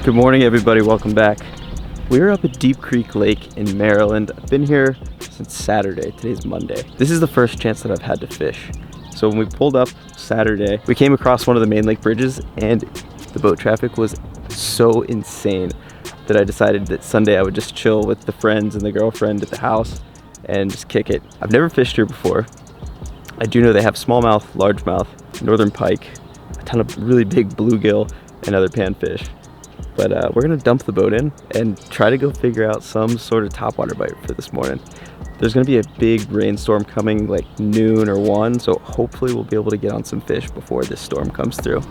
Good morning, everybody. Welcome back. We're up at Deep Creek Lake in Maryland. I've been here since Saturday. Today's Monday. This is the first chance that I've had to fish. So when we pulled up Saturday, we came across one of the main lake bridges and the boat traffic was so insane that I decided that Sunday I would just chill with the friends and the girlfriend at the house and just kick it. I've never fished here before. I do know they have smallmouth, largemouth, northern pike, a ton of really big bluegill and other panfish. But we're gonna dump the boat in and try to go figure out some sort of topwater bite for this morning. There's gonna be a big rainstorm coming like noon or 1, so hopefully we'll be able to get on some fish before this storm comes through.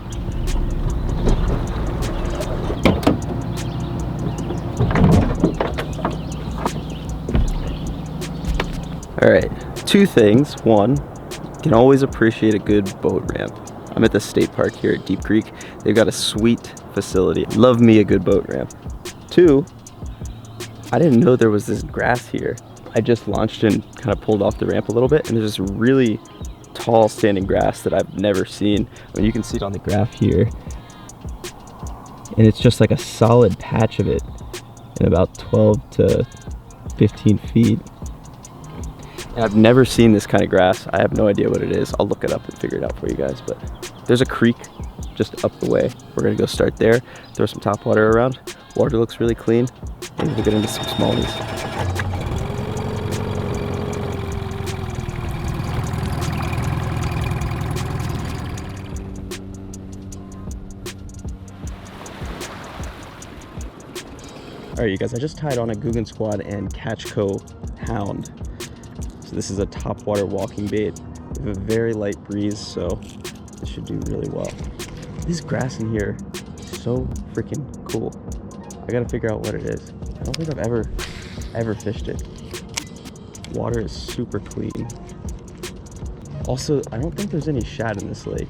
All right, 2 things. 1, you can always appreciate a good boat ramp. I'm at the state park here at Deep Creek. They've got a sweet facility. Love me a good boat ramp. 2, I didn't know there was this grass here. I just launched and kind of pulled off the ramp a little bit, and there's this really tall standing grass that I've never seen. I mean, you can see it on the graph here. And it's just like a solid patch of it in about 12 to 15 feet. And I've never seen this kind of grass. I have no idea what it is. I'll look it up and figure it out for you guys. But there's a creek just up the way. We're gonna go start there, throw some topwater around. Water looks really clean. Maybe we'll get into some smallies. All right, you guys, I just tied on a Guggen Squad and Catch Co. Hound. So this is a topwater walking bait. We have a very light breeze, so this should do really well. This grass in here is so freaking cool. I gotta figure out what it is. I don't think I've ever fished it. Water is super clean. Also, I don't think there's any shad in this lake.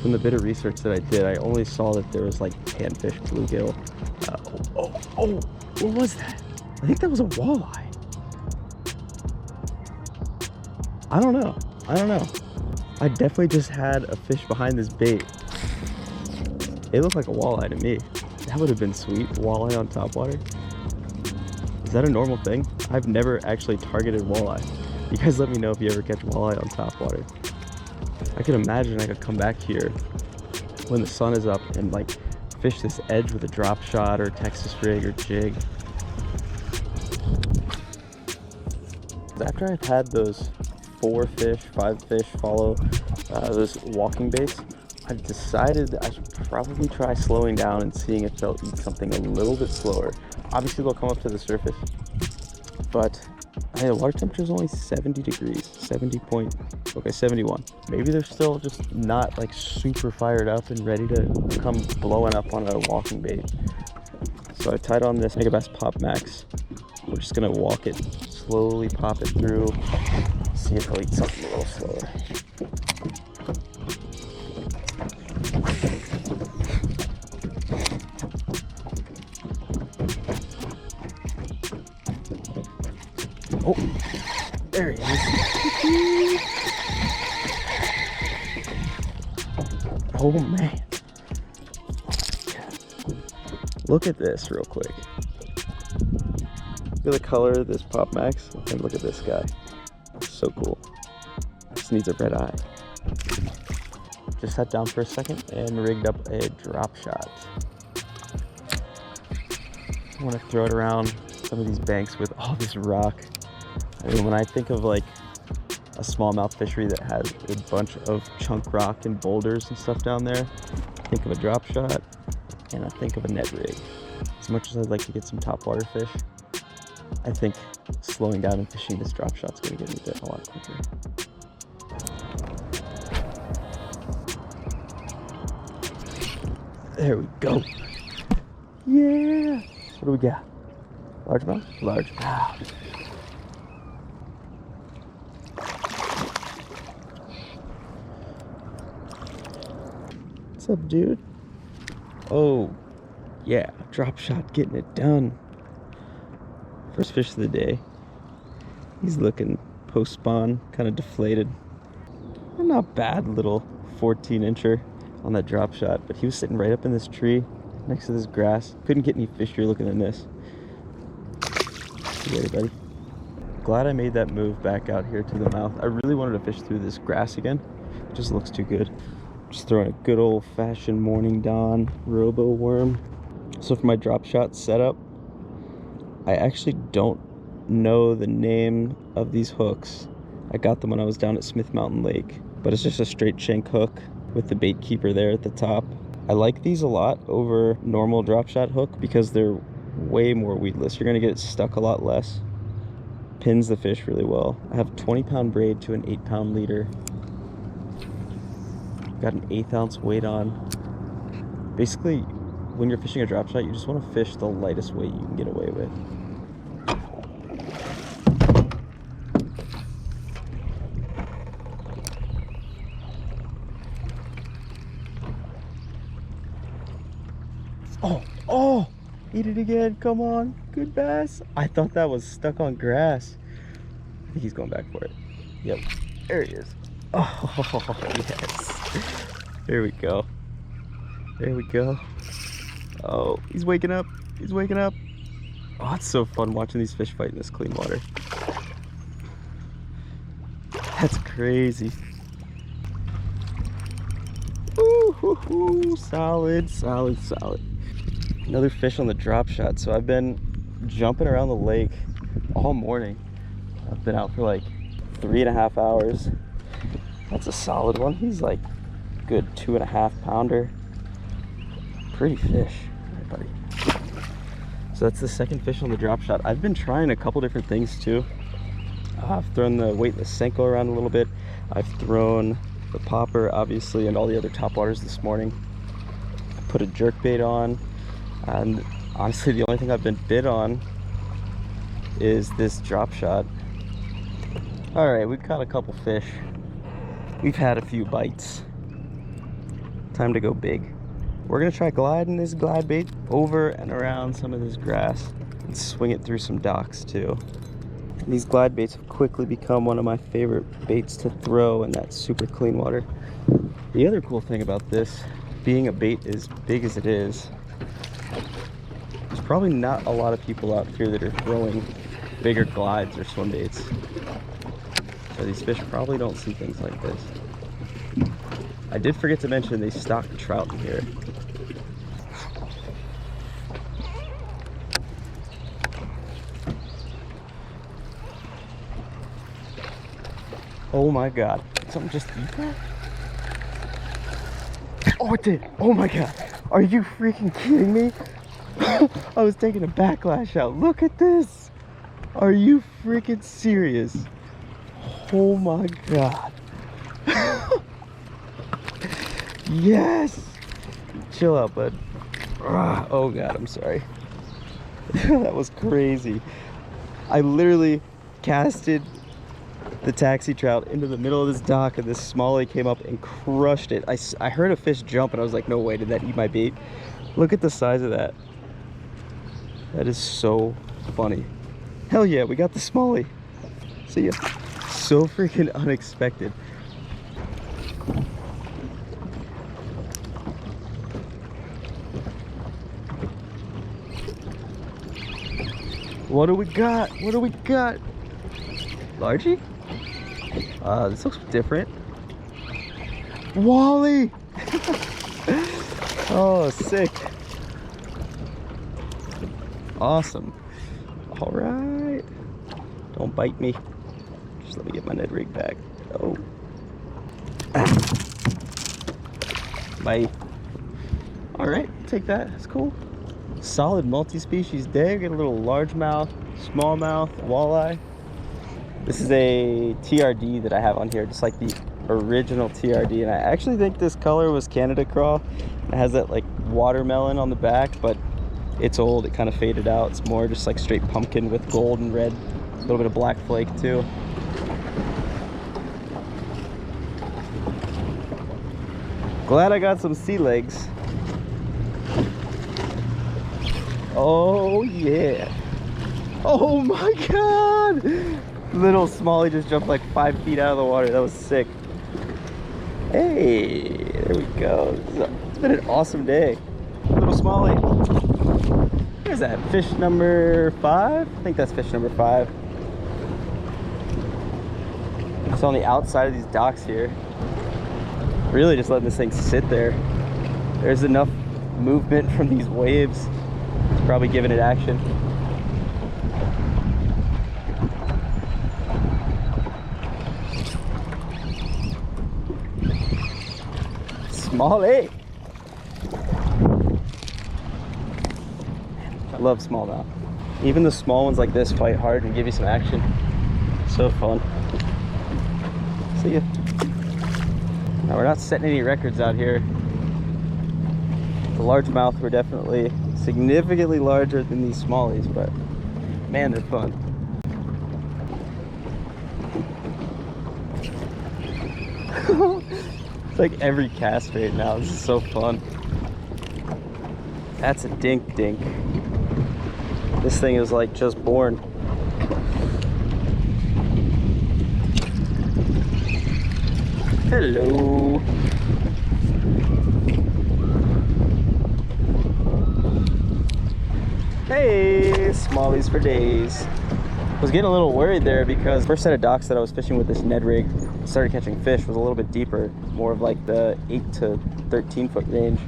From the bit of research that I did, I only saw that there was like panfish, bluegill. What was that? I think that was a walleye. I don't know. I definitely just had a fish behind this bait. It looked like a walleye to me. That would have been sweet. Walleye on topwater. Is that a normal thing? I've never actually targeted walleye. You guys let me know if you ever catch walleye on topwater. I can imagine I could come back here when the sun is up and like fish this edge with a drop shot or Texas rig or jig. After I've had those 4 fish, 5 fish follow those walking baits, I've decided that I should probably try slowing down and seeing if they'll eat something a little bit slower. Obviously they'll come up to the surface, but the water temperature is only 70 degrees, 71. Maybe they're still just not like super fired up and ready to come blowing up on a walking bait. So I tied on this Megabass Pop Max. We're just gonna walk it, slowly pop it through, see if they'll eat something a little slower. Oh, there he is. Oh man. Look at this real quick. Look at the color of this Pop Max and look at this guy. So cool. Just needs a red eye. Just sat down for a second and rigged up a drop shot. I want to throw it around some of these banks with all this rock. I mean, when I think of like a smallmouth fishery that has a bunch of chunk rock and boulders and stuff down there, I think of a drop shot and I think of a net rig. As much as I'd like to get some topwater fish, I think slowing down and fishing this drop shot's gonna get me there a lot quicker. There we go. Yeah. What do we got? Largemouth? Largemouth. What's up, dude? Oh, yeah. Drop shot getting it done. First fish of the day. He's looking post-spawn, kind of deflated. Not bad little 14-incher on that drop shot, but he was sitting right up in this tree. next to this grass. Couldn't get any fishier looking than this. You ready, buddy? Glad I made that move back out here to the mouth. I really wanted to fish through this grass again. It just looks too good. Just throwing a good old-fashioned morning dawn robo worm. So for my drop shot setup, I actually don't know the name of these hooks. I got them when I was down at Smith Mountain Lake, but it's just a straight shank hook with the bait keeper there at the top. I like these a lot over normal drop shot hook because they're way more weedless. You're gonna get it stuck a lot less. Pins the fish really well. I have a 20-pound braid to an 8-pound leader. Got an 1/8 ounce weight on. Basically, when you're fishing a drop shot, you just want to fish the lightest weight you can get away with. Oh, eat it again, come on, good bass. I thought that was stuck on grass. I think he's going back for it. Yep, there he is. Oh, yes. There we go. There we go. Oh, he's waking up. He's waking up. Oh, it's so fun watching these fish fight in this clean water. That's crazy. Ooh, solid, solid, solid. Another fish on the drop shot. So I've been jumping around the lake all morning. I've been out for like 3.5 hours. That's a solid one. He's like good 2.5 pounder. Pretty fish. All right, buddy. So that's the second fish on the drop shot. I've been trying a couple different things too. I've thrown the weightless Senko around a little bit. I've thrown the popper, obviously, and all the other topwaters this morning. I put a jerk bait on, and honestly, the only thing I've been bit on is this drop shot. All right, we've caught a couple fish. We've had a few bites. Time to go big. We're gonna try gliding this glide bait over and around some of this grass and swing it through some docks too. And these glide baits have quickly become one of my favorite baits to throw in that super clean water. The other cool thing about this, being a bait as big as it is, there's probably not a lot of people out here that are throwing bigger glides or swim baits. So these fish probably don't see things like this. I did forget to mention they stock trout in here. Oh my god. Did something just eat that? Oh, it did. Oh my god. Are you freaking kidding me? I was taking a backlash out. Look at this. Are you freaking serious? Oh my god. Yes. Chill out, bud. Oh god, I'm sorry. That was crazy. I literally casted the taxi trout into the middle of this dock, and this smallie came up and crushed it. I heard a fish jump and I was like, no way, did that eat my bait? Look at the size of that. That is so funny. Hell yeah, we got the smallie. See ya. So freaking unexpected. What do we got? What do we got? Largie? This looks different. Walleye! Oh, sick. Awesome. All right. Don't bite me. Just let me get my Ned rig back. Oh. Bye. All right, take that. That's cool. Solid multi-species day. We get a little largemouth, smallmouth, walleye. This is a TRD that I have on here, just like the original TRD. And I actually think this color was Canada craw. It has that like watermelon on the back, but it's old. It kind of faded out. It's more just like straight pumpkin with gold and red. A little bit of black flake too. Glad I got some sea legs. Oh yeah. Oh my god. Little smallie just jumped like 5 feet out of the water. That was sick. Hey, there we go. It's been an awesome day. Little smallie. Where's that? Fish number 5? I think that's fish number 5. It's on the outside of these docks here. Really just letting this thing sit there. There's enough movement from these waves. It's probably giving it action. Smallie. I love smallmouth. Even the small ones like this fight hard and give you some action. So fun. See ya. Now we're not setting any records out here. The largemouth were definitely significantly larger than these smallies, but man, they're fun. It's like every cast right now. This is so fun. That's a dink dink. This thing is like just born. Hello. Hey, smallies for days. I was getting a little worried there because the first set of docks that I was fishing with this Ned rig started catching fish was a little bit deeper, more of like the 8 to 13 foot range.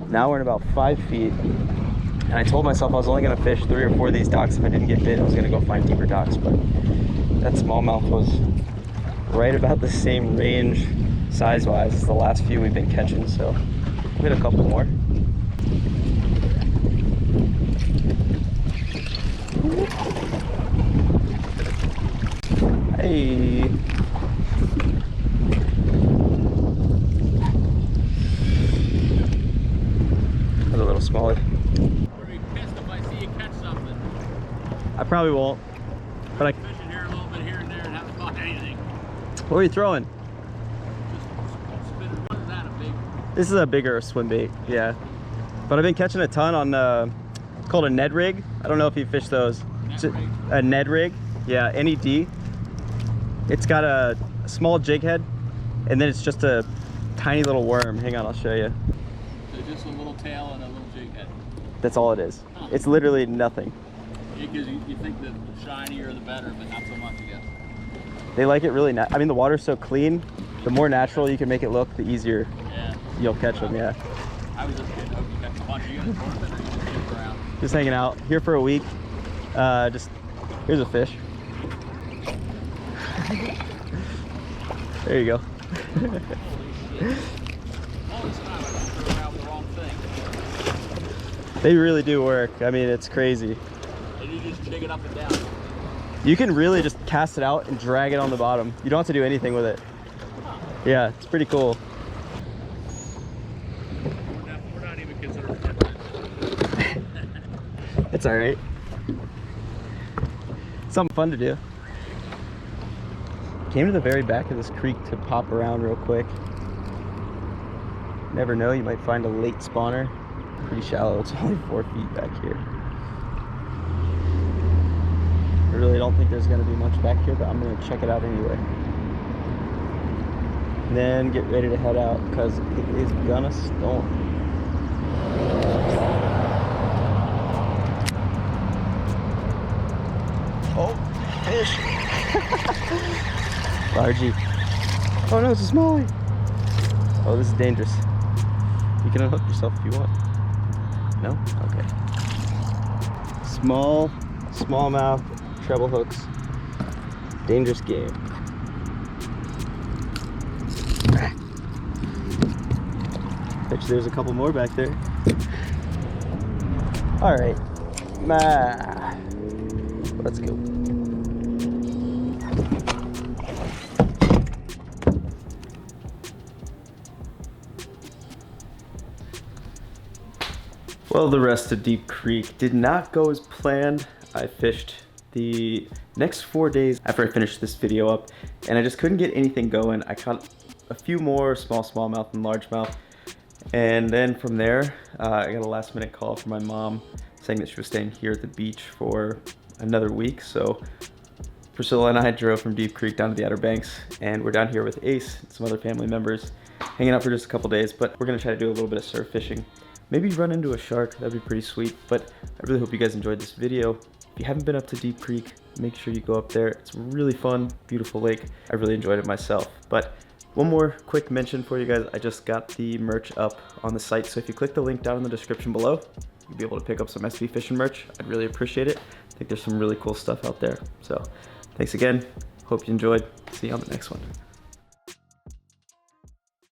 Now we're in about 5 feet, and I told myself I was only gonna fish 3 or 4 of these docks. If I didn't get bit, I was gonna go find deeper docks, but that smallmouth was right about the same range size-wise as the last few we've been catching, so we'll hit a couple more. Hey. That's a little smaller. Would be pissed if I see you catch something. I probably won't. But Fishing here a little bit here and there and haven't caught anything. What are you throwing? Just spinning. What is that, a big? This is a bigger swim bait, yeah. But I've been catching a ton on it's called a Ned rig. I don't know if you fish those. A Ned rig, yeah, NED. It's got a small jig head, and then it's just a tiny little worm. Hang on, I'll show you. So just a little tail and a little jig head. That's all it is. Huh. It's literally nothing. Because you think the shinier the better, but not so much, I guess. They like it really. I mean, the water's so clean. The more natural you can make it look, the easier you'll catch them. Yeah. I was just kidding. Hope you catch a bunch. Are you in the tournament or are you just sitting around? Just hanging out here for a week. Here's a fish. There you go. Holy shit. All this time I just threw around with the wrong thing. They really do work. I mean, it's crazy. And you just jig it up and down. You can really just cast it out and drag it on the bottom. You don't have to do anything with it. Huh. Yeah, it's pretty cool. We're not even considered friends. It's all right. Something fun to do. Came to the very back of this creek to pop around real quick. Never know, you might find a late spawner. Pretty shallow, it's only 4 feet back here. I really don't think there's gonna be much back here, but I'm gonna check it out anyway. And then get ready to head out because it is gonna storm. Oh, fish! Largy. Oh no, it's a smallie. Oh, this is dangerous. You can unhook yourself if you want. No? Okay. Smallmouth, treble hooks. Dangerous game. Bet you there's a couple more back there. Alright. Let's go. Well, the rest of Deep Creek did not go as planned. I fished the next 4 days after I finished this video up, and I just couldn't get anything going. I caught a few more smallmouth and largemouth, and then from there, I got a last minute call from my mom saying that she was staying here at the beach for another week. So Priscilla and I drove from Deep Creek down to the Outer Banks, and we're down here with Ace and some other family members, hanging out for just a couple days, but we're gonna try to do a little bit of surf fishing maybe run into a shark. That'd be pretty sweet. But I really hope you guys enjoyed this video. If you haven't been up to Deep Creek, make sure you go up there. It's really fun, beautiful lake. I really enjoyed it myself. But one more quick mention for you guys. I just got the merch up on the site. So if you click the link down in the description below, you'll be able to pick up some SB Fishing merch. I'd really appreciate it. I think there's some really cool stuff out there. So thanks again. Hope you enjoyed. See you on the next one.